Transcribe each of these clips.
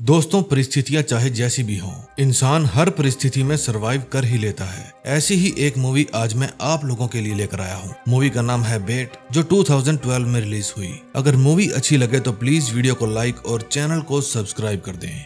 दोस्तों, परिस्थितियां चाहे जैसी भी हों, इंसान हर परिस्थिति में सरवाइव कर ही लेता है। ऐसी ही एक मूवी आज मैं आप लोगों के लिए लेकर आया हूँ। मूवी का नाम है बेट, जो 2012 में रिलीज हुई। अगर मूवी अच्छी लगे तो प्लीज वीडियो को लाइक और चैनल को सब्सक्राइब कर दें।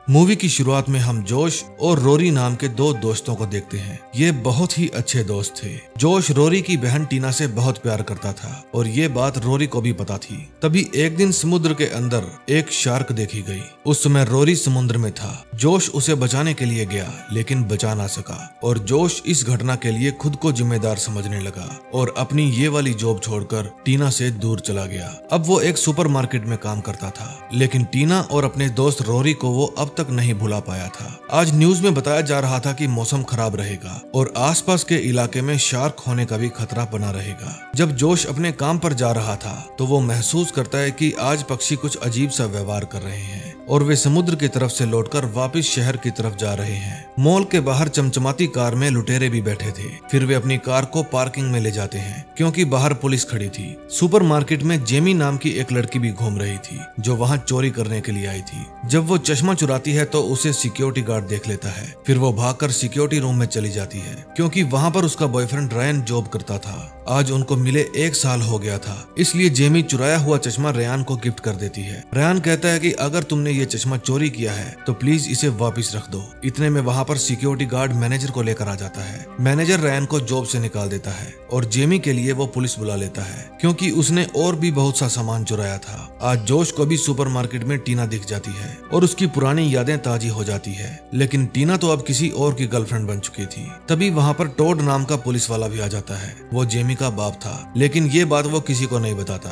मूवी की शुरुआत में हम जोश और रोरी नाम के दो दोस्तों को देखते हैं। ये बहुत ही अच्छे दोस्त थे। जोश रोरी की बहन टीना से बहुत प्यार करता था और ये बात रोरी को भी पता थी। तभी एक दिन समुद्र के अंदर एक शार्क देखी गई। उस समय रोरी समुद्र में था। जोश उसे बचाने के लिए गया लेकिन बचा ना सका और जोश इस घटना के लिए खुद को जिम्मेदार समझने लगा और अपनी ये वाली जॉब छोड़कर टीना से दूर चला गया। अब वो एक सुपरमार्केट में काम करता था, लेकिन टीना और अपने दोस्त रोरी को वो अब तक नहीं भुला पाया था। आज न्यूज में बताया जा रहा था कि मौसम खराब रहेगा और आसपास के इलाके में शार्क होने का भी खतरा बना रहेगा। जब जोश अपने काम पर जा रहा था तो वो महसूस करता है कि आज पक्षी कुछ अजीब सा व्यवहार कर रहे हैं और वे समुद्र की तरफ से लौटकर वापस शहर की तरफ जा रहे हैं। मॉल के बाहर चमचमाती कार में लुटेरे भी बैठे थे। फिर वे अपनी कार को पार्किंग में ले जाते हैं क्योंकि बाहर पुलिस खड़ी थी। सुपरमार्केट में जेमी नाम की एक लड़की भी घूम रही थी जो वहाँ चोरी करने के लिए आई थी। जब वो चश्मा चुराती है तो उसे सिक्योरिटी गार्ड देख लेता है। फिर वो भागकर सिक्योरिटी रूम में चली जाती है क्योंकि वहाँ पर उसका बॉयफ्रेंड रायन जॉब करता था। आज उनको मिले 1 साल हो गया था, इसलिए जेमी चुराया हुआ चश्मा रेयान को गिफ्ट कर देती है। रेयान कहता है कि अगर तुमने ये चश्मा चोरी किया है तो प्लीज इसे वापस रख दो। इतने में वहाँ पर सिक्योरिटी गार्ड मैनेजर को लेकर आ जाता है। मैनेजर रेयान को जॉब से निकाल देता है और जेमी के लिए वो पुलिस बुला लेता है क्योंकि उसने और भी बहुत सा सामान चुराया था। आज जोश को भी सुपरमार्केट में टीना दिख जाती है और उसकी पुरानी यादें ताजी हो जाती है, लेकिन टीना तो अब किसी और की गर्लफ्रेंड बन चुकी थी। तभी वहाँ पर टोड नाम का पुलिस वाला भी आ जाता है। वो जेमी का बाप था, लेकिन ये बात वो किसी को नहीं बताता।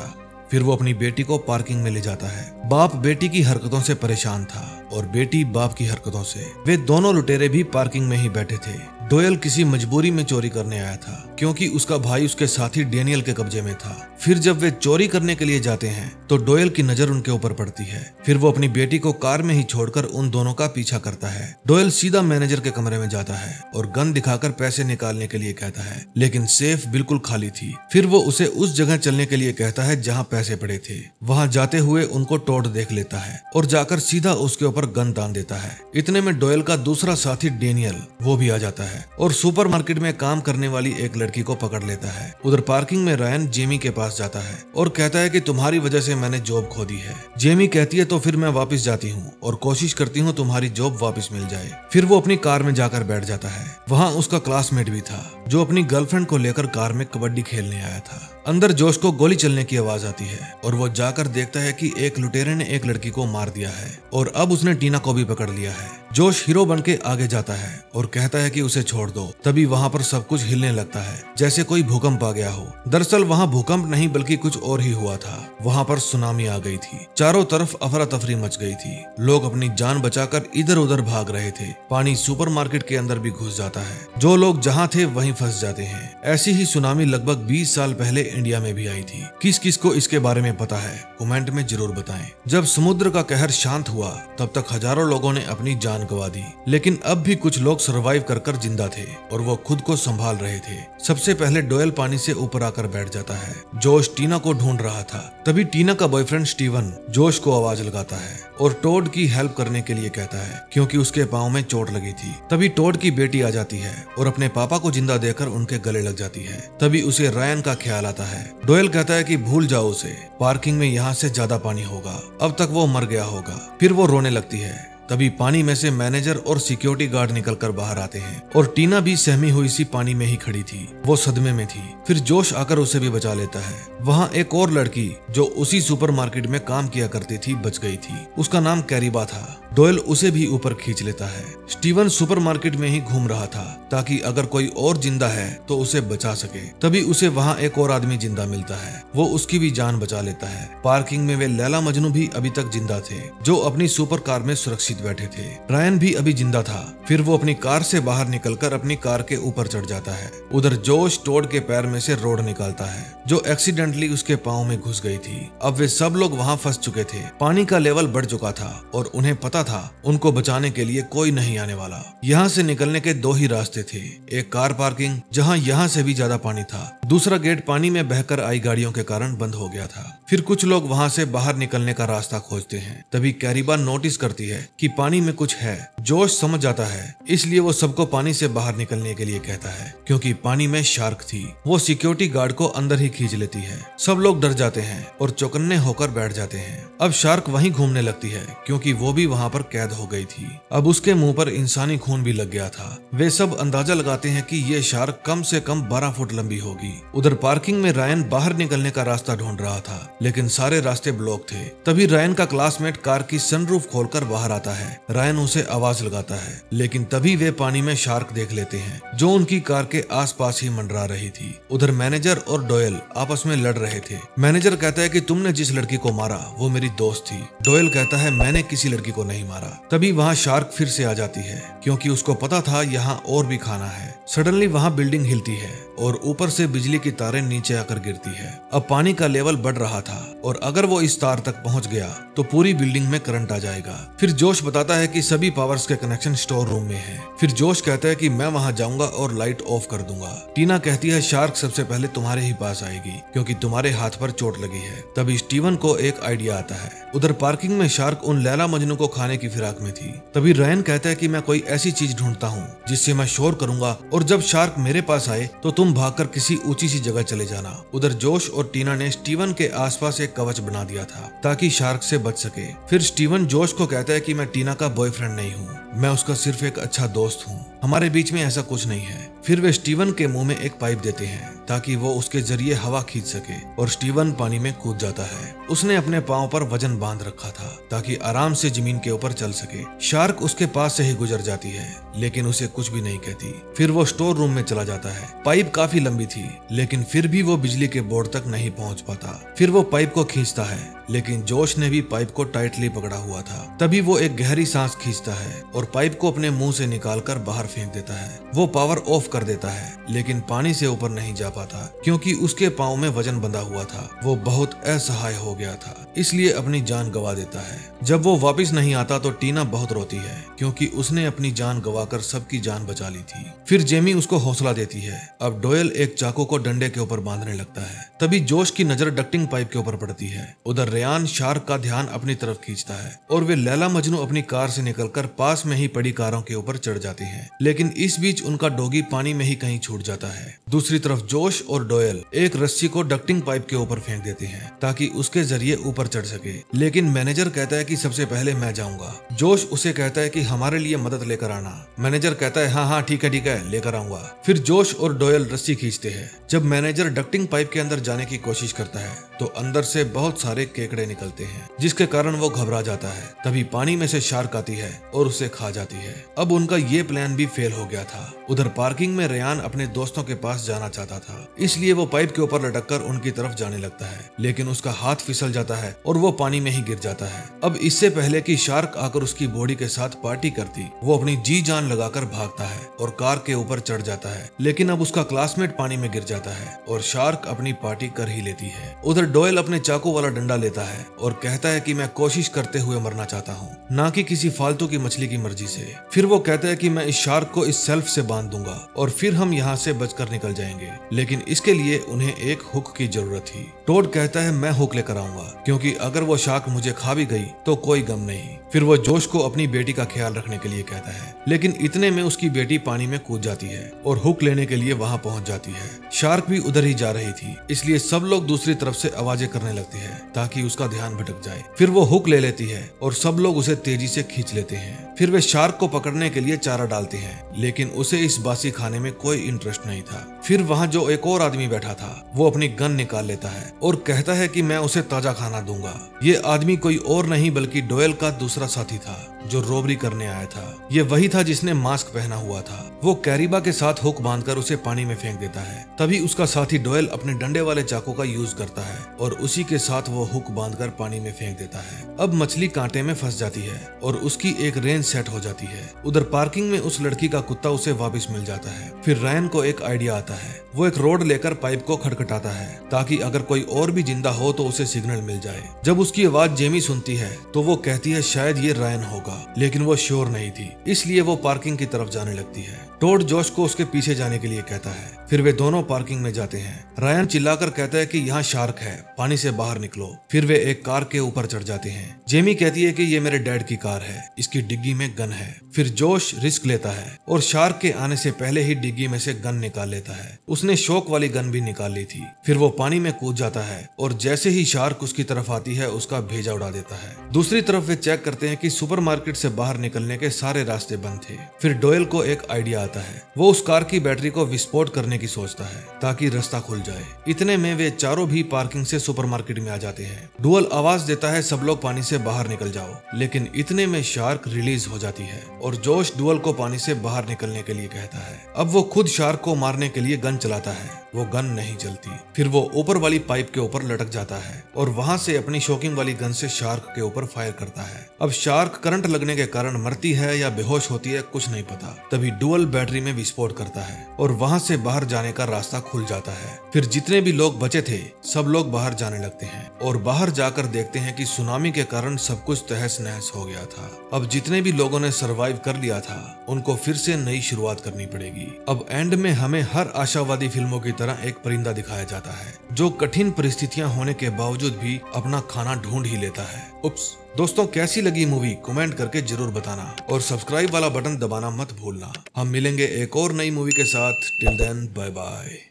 फिर वो अपनी बेटी को पार्किंग में ले जाता है। बाप बेटी की हरकतों से परेशान था और बेटी बाप की हरकतों से। वे दोनों लुटेरे भी पार्किंग में ही बैठे थे। डोयल किसी मजबूरी में चोरी करने आया था क्योंकि उसका भाई उसके साथी डेनियल के कब्जे में था। फिर जब वे चोरी करने के लिए जाते हैं तो डोयल की नजर उनके ऊपर पड़ती है। फिर वो अपनी बेटी को कार में ही छोड़कर उन दोनों का पीछा करता है। डोयल सीधा मैनेजर के कमरे में जाता है और गन दिखाकर पैसे निकालने के लिए कहता है, लेकिन सेफ बिल्कुल खाली थी। फिर वो उसे उस जगह चलने के लिए कहता है जहाँ पैसे पड़े थे। वहाँ जाते हुए उनको टोड देख लेता है और जाकर सीधा उसके ऊपर गन तान देता है। इतने में डोयल का दूसरा साथी डेनियल वो भी आ जाता है और सुपरमार्केट में काम करने वाली एक लड़की को पकड़ लेता है। उधर पार्किंग में रायन जेमी के पास जाता है और कहता है कि तुम्हारी वजह से मैंने जॉब खो दी है। जेमी कहती है तो फिर मैं वापस जाती हूँ और कोशिश करती हूँ तुम्हारी जॉब वापस मिल जाए। फिर वो अपनी कार में जाकर बैठ जाता है। वहाँ उसका क्लासमेट भी था जो अपनी गर्लफ्रेंड को लेकर कार में कबड्डी खेलने आया था। अंदर जोश को गोली चलने की आवाज आती है और वो जाकर देखता है कि एक लुटेरे ने एक लड़की को मार दिया है और अब उसने टीना को भी पकड़ लिया है। जोश हीरो बन के आगे जाता है और कहता है कि उसे छोड़ दो। तभी वहाँ पर सब कुछ हिलने लगता है जैसे कोई भूकंप आ गया हो। दरअसल वहाँ भूकंप नहीं बल्कि कुछ और ही हुआ था। वहाँ पर सुनामी आ गई थी। चारों तरफ अफरा तफरी मच गई थी। लोग अपनी जान बचाकर इधर उधर भाग रहे थे। पानी सुपरमार्केट के अंदर भी घुस जाता है। जो लोग जहाँ थे वहीं फंस जाते हैं। ऐसी ही सुनामी लगभग 20 साल पहले इंडिया में भी आई थी। किस किस को इसके बारे में पता है कमेंट में जरूर बताएं। जब समुद्र का कहर शांत हुआ तब तक हजारों लोगों ने अपनी जान गंवा दी, लेकिन अब भी कुछ लोग सरवाइव कर जिंदा थे और वो खुद को संभाल रहे थे। सबसे पहले डोयल पानी से ऊपर आकर बैठ जाता है। जोश टीना को ढूंढ रहा था। तभी टीना का बॉयफ्रेंड स्टीवन जोश को आवाज लगाता है और टोड की हेल्प करने के लिए कहता है क्योंकि उसके पाँव में चोट लगी थी। तभी टोड की बेटी आ जाती है और अपने पापा को जिंदा देखकर उनके गले लग जाती है। तभी उसे रायन का ख्याल आता है। डोयल कहता है कि भूल जाओ उसे, पार्किंग में यहाँ से ज्यादा पानी होगा, अब तक वो मर गया होगा। फिर वो रोने लगती है। तभी पानी में से मैनेजर और सिक्योरिटी गार्ड निकलकर बाहर आते हैं और टीना भी सहमी हुई सी पानी में ही खड़ी थी। वो सदमे में थी। फिर जोश आकर उसे भी बचा लेता है। वहाँ एक और लड़की जो उसी सुपरमार्केट में काम किया करती थी बच गई थी। उसका नाम कैरिबा था। डोयल उसे भी ऊपर खींच लेता है। स्टीवन सुपरमार्केट में ही घूम रहा था ताकि अगर कोई और जिंदा है तो उसे बचा सके। तभी उसे वहाँ एक और आदमी जिंदा मिलता है। वो उसकी भी जान बचा लेता है। पार्किंग में वे लैला मजनू भी अभी तक जिंदा थे जो अपनी सुपर कार में सुरक्षित बैठे थे। रायन भी अभी जिंदा था। फिर वो अपनी कार से बाहर निकलकर अपनी कार के ऊपर चढ़ जाता है। उधर जोश टोड के पैर में से रोड निकालता है जो एक्सीडेंटली उसके पाँव में घुस गई थी। अब वे सब लोग वहाँ फंस चुके थे। पानी का लेवल बढ़ चुका था और उन्हें पता पता था उनको बचाने के लिए कोई नहीं आने वाला। यहाँ से निकलने के दो ही रास्ते थे, एक कार पार्किंग जहाँ यहाँ से भी ज्यादा पानी था, दूसरा गेट पानी में बहकर आई गाड़ियों के कारण बंद हो गया था। फिर कुछ लोग वहाँ से बाहर निकलने का रास्ता खोजते हैं। तभी कैरिबा नोटिस करती है कि पानी में कुछ है। जोश समझ जाता है, इसलिए वो सबको पानी से बाहर निकलने के लिए कहता है, क्योंकि पानी में शार्क थी। वो सिक्योरिटी गार्ड को अंदर ही खींच लेती है। सब लोग डर जाते हैं और चौकन्ने होकर बैठ जाते हैं। अब शार्क वहीं घूमने लगती है, क्योंकि वो भी वहाँ पर कैद हो गई थी। अब उसके मुंह पर इंसानी खून भी लग गया था। वे सब अंदाजा लगाते हैं कि ये शार्क कम से कम 12 फुट लंबी होगी। उधर पार्किंग में रायन बाहर निकलने का रास्ता ढूंढ रहा था, लेकिन सारे रास्ते ब्लॉक थे। तभी रायन का क्लासमेट कार की सनरूफ खोलकर बाहर आता है। रायन उसे आवाज लगाता है, लेकिन तभी वे पानी में शार्क देख लेते हैं, जो उनकी कार के आसपास ही मंडरा रही थी। उधर मैनेजर और डोयल आपस में लड़ रहे थे। मैनेजर कहता है कि तुमने जिस लड़की को मारा वो मेरी दोस्त थी। डोयल कहता है मैंने किसी लड़की को नहीं मारा। तभी वहाँ शार्क फिर से आ जाती है, क्योंकि उसको पता था यहाँ और भी खाना है। सडनली वहाँ बिल्डिंग हिलती है और ऊपर से बिजली की तारें नीचे आकर गिरती है। अब पानी का लेवल बढ़ रहा था और अगर वो इस तार तक पहुंच गया तो पूरी बिल्डिंग में करंट आ जाएगा। फिर जोश बताता है कि सभी पावर्स के कनेक्शन स्टोर रूम में है। फिर जोश कहता है कि मैं वहां जाऊंगा और लाइट ऑफ कर दूंगा। टीना कहती है शार्क सबसे पहले तुम्हारे ही पास आएगी, क्योंकि तुम्हारे हाथ पर चोट लगी है। तभी स्टीवन को एक आइडिया आता है। उधर पार्किंग में शार्क उन लैला मजनू को खाने की फिराक में थी। तभी रायन कहता है कि मैं कोई ऐसी चीज ढूंढता हूँ जिससे मैं शोर करूंगा, और जब शार्क मेरे पास आए तो तुम भागकर किसी ऊंची सी जगह चले जाना। उधर जोश और टीना ने स्टीवन के आसपास एक कवच बना दिया था ताकि शार्क से बच सके। फिर स्टीवन जोश को कहता है कि मैं टीना का बॉयफ्रेंड नहीं हूँ, मैं उसका सिर्फ एक अच्छा दोस्त हूँ, हमारे बीच में ऐसा कुछ नहीं है। फिर वे स्टीवन के मुंह में एक पाइप देते हैं ताकि वो उसके जरिए हवा खींच सके, और स्टीवन पानी में कूद जाता है। उसने अपने पांव पर वजन बांध रखा था ताकि आराम से जमीन के ऊपर चल सके। शार्क उसके पास से ही गुजर जाती है, लेकिन उसे कुछ भी नहीं कहती। फिर वो स्टोर रूम में चला जाता है। पाइप काफी लंबी थी, लेकिन फिर भी वो बिजली के बोर्ड तक नहीं पहुंच पाता। फिर वो पाइप को खींचता है, लेकिन जोश ने भी पाइप को टाइटली पकड़ा हुआ था। तभी वो एक गहरी सांस खींचता है और पाइप को अपने मुंह से निकालकर बाहर फेंक देता है। वो पावर ऑफ कर देता है, लेकिन पानी से ऊपर नहीं जा पाता, क्योंकि उसके पाँव में वजन बंधा हुआ था। वो बहुत असहाय हो गया था, इसलिए अपनी जान गंवा देता है। जब वो वापस नहीं आता तो टीना बहुत रोती है, क्योंकि उसने अपनी जान गंवाकर सबकी जान बचा ली थी। फिर जेमी उसको हौसला देती है। अब डोयल एक चाकू को डंडे के ऊपर बांधने लगता है। तभी जोश की नजर डक्टिंग पाइप के ऊपर पड़ती है। उधर रेयान शार्क का ध्यान अपनी तरफ खींचता है और वे लैला मजनू अपनी कार से निकलकर पास में ही पड़ी कारों के ऊपर चढ़ जाते हैं, लेकिन इस बीच उनका डॉगी पानी में ही कहीं छूट जाता है। दूसरी तरफ जोश और डोयल एक रस्सी को डक्टिंग पाइप के ऊपर फेंक देते हैं ताकि उसके जरिए ऊपर चढ़ सके, लेकिन मैनेजर कहता है कि सबसे पहले मैं जाऊंगा। जोश उसे कहता है कि हमारे लिए मदद लेकर आना। मैनेजर कहता है हाँ हाँ ठीक है लेकर आऊंगा। फिर जोश और डोयल रस्सी खींचते हैं। जब मैनेजर डक्टिंग पाइप के अंदर जाने की कोशिश करता है तो अंदर से बहुत सारे केकड़े निकलते हैं, जिसके कारण वो घबरा जाता है। तभी पानी में से शार्क आती है और उसे खा जाती है। अब उनका ये प्लान भी फेल हो गया था। उधर पार्किंग में रेयान अपने दोस्तों के पास जाना चाहता था, इसलिए वो पाइप के ऊपर लटककर उनकी तरफ जाने लगता है, लेकिन उसका हाथ फिसल जाता है और वो पानी में ही गिर जाता है। अब इससे पहले कि शार्क आकर उसकी बॉडी के साथ पार्टी करती, वो अपनी जी जान लगाकर भागता है और कार के ऊपर चढ़ जाता है, लेकिन अब उसका क्लासमेट पानी में गिर जाता है और शार्क अपनी पार्टी कर ही लेती है। उधर डोयल अपने चाकू वाला डंडा लेता है और कहता है कि मैं कोशिश करते हुए मरना चाहता हूँ, ना कि किसी फालतू की मछली की मर्जी से। फिर वो कहता है कि मैं इस शार्क को इस सेल्फ से बांध दूंगा और फिर हम यहाँ से बचकर निकल जाएंगे, लेकिन इसके लिए उन्हें एक हुक की जरूरत थी। टोड कहता है मैं हुक लेकर आऊंगा, क्योंकि अगर वो शार्क मुझे खा भी गई तो कोई गम नहीं। फिर वो जोश को अपनी बेटी का ख्याल रखने के लिए कहता है, लेकिन इतने में उसकी बेटी पानी में कूद जाती है और हुक लेने के लिए वहां पहुंच जाती है। शार्क भी उधर ही जा रही थी, इसलिए सब लोग दूसरी तरफ से आवाजें करने लगते हैं ताकि उसका ध्यान भटक जाए। फिर वो हुक ले लेती है और सब लोग उसे तेजी से खींच लेते हैं। फिर वे शार्क को पकड़ने के लिए चारा डालते हैं, लेकिन उसे इस बासी खाने में कोई इंटरेस्ट नहीं था। फिर वहाँ जो एक और आदमी बैठा था वो अपनी गन निकाल लेता है और कहता है कि मैं उसे ताजा खाना दूंगा। ये आदमी कोई और नहीं बल्कि डोयल का दूसरा साथी था जो रोबरी करने आया था। ये वही था जिसने मास्क पहना हुआ था। वो कैरिबा के साथ हुक बांधकर उसे पानी में फेंक देता है। तभी उसका साथी डोयल अपने डंडे वाले चाकू का यूज करता है और उसी के साथ वो हुक बांधकर पानी में फेंक देता है। अब मछली कांटे में फंस जाती है और उसकी एक रेंज सेट हो जाती है। उधर पार्किंग में उस लड़की का कुत्ता उसे वापस मिल जाता है है। फिर रायन को एक आइडिया आता है। वो एक रोड लेकर पाइप को खटखटाता है ताकि अगर कोई और भी जिंदा हो तो उसे सिग्नल मिल जाए। जब उसकी आवाज जेमी सुनती है तो वो कहती है शायद ये रायन होगा, लेकिन वो श्योर नहीं थी, इसलिए वो पार्किंग की तरफ जाने लगती है। टोड जोश को उसके पीछे जाने के लिए कहता है। फिर वे दोनों पार्किंग में जाते हैं। रायन चिल्लाकर कहता है कि यहाँ शार्क है, पानी से बाहर निकलो। फिर वे एक कार के ऊपर चढ़ जाते हैं। जेमी कहती है कि ये मेरे डैड की कार है, इसकी डिग्गी में गन है। फिर जोश रिस्क लेता है और शार्क के आने से पहले ही डिग्गी में से गन निकाल लेता है। उसने शॉक वाली गन भी निकाल ली थी। फिर वो पानी में कूद जाता है और जैसे ही शार्क उसकी तरफ आती है उसका भेजा उड़ा देता है। दूसरी तरफ वे चेक करते हैं कि सुपरमार्केट से बाहर निकलने के सारे रास्ते बंद थे। फिर डोयल को एक आइडिया आता है। वो उस कार की बैटरी को विस्फोट करने की सोचता है ताकि रास्ता खुल जाए। इतने में वे चारों भी पार्किंग से सुपरमार्केट में आ जाते हैं। डुअल आवाज देता है सब लोग पानी से बाहर निकल जाओ, लेकिन इतने में शार्क रिलीज हो जाती है और जोश डुअल को पानी से बाहर निकलने के लिए कहता है। अब वो खुद शार्क को मारने के लिए गन चलाता है। वो गन नहीं चलती। फिर वो ऊपर वाली पाइप के ऊपर लटक जाता है और वहां से अपनी शॉकिंग वाली गन से शार्क के ऊपर फायर करता है। अब शार्क करंट लगने के कारण मरती है या बेहोश होती है कुछ नहीं पता। तभी डुअल बैटरी में विस्फोट करता है और वहां से बाहर जाने का रास्ता खुल जाता है। फिर जितने भी लोग बचे थे सब लोग बाहर जाने लगते हैं और बाहर जाकर देखते हैं कि सुनामी के कारण सब कुछ तहस नहस हो गया था। अब जितने भी लोगों ने सरवाइव कर लिया था उनको फिर से नई शुरुआत करनी पड़ेगी। अब एंड में हमें हर आशावादी फिल्मों की तरह एक परिंदा दिखाया जाता है जो कठिन परिस्थितियां होने के बावजूद भी अपना खाना ढूंढ ही लेता है। उप्स। दोस्तों कैसी लगी मूवी कमेंट करके जरूर बताना और सब्सक्राइब वाला बटन दबाना मत भूलना। हम मिलेंगे एक और नई मूवी के साथ। Till then bye bye.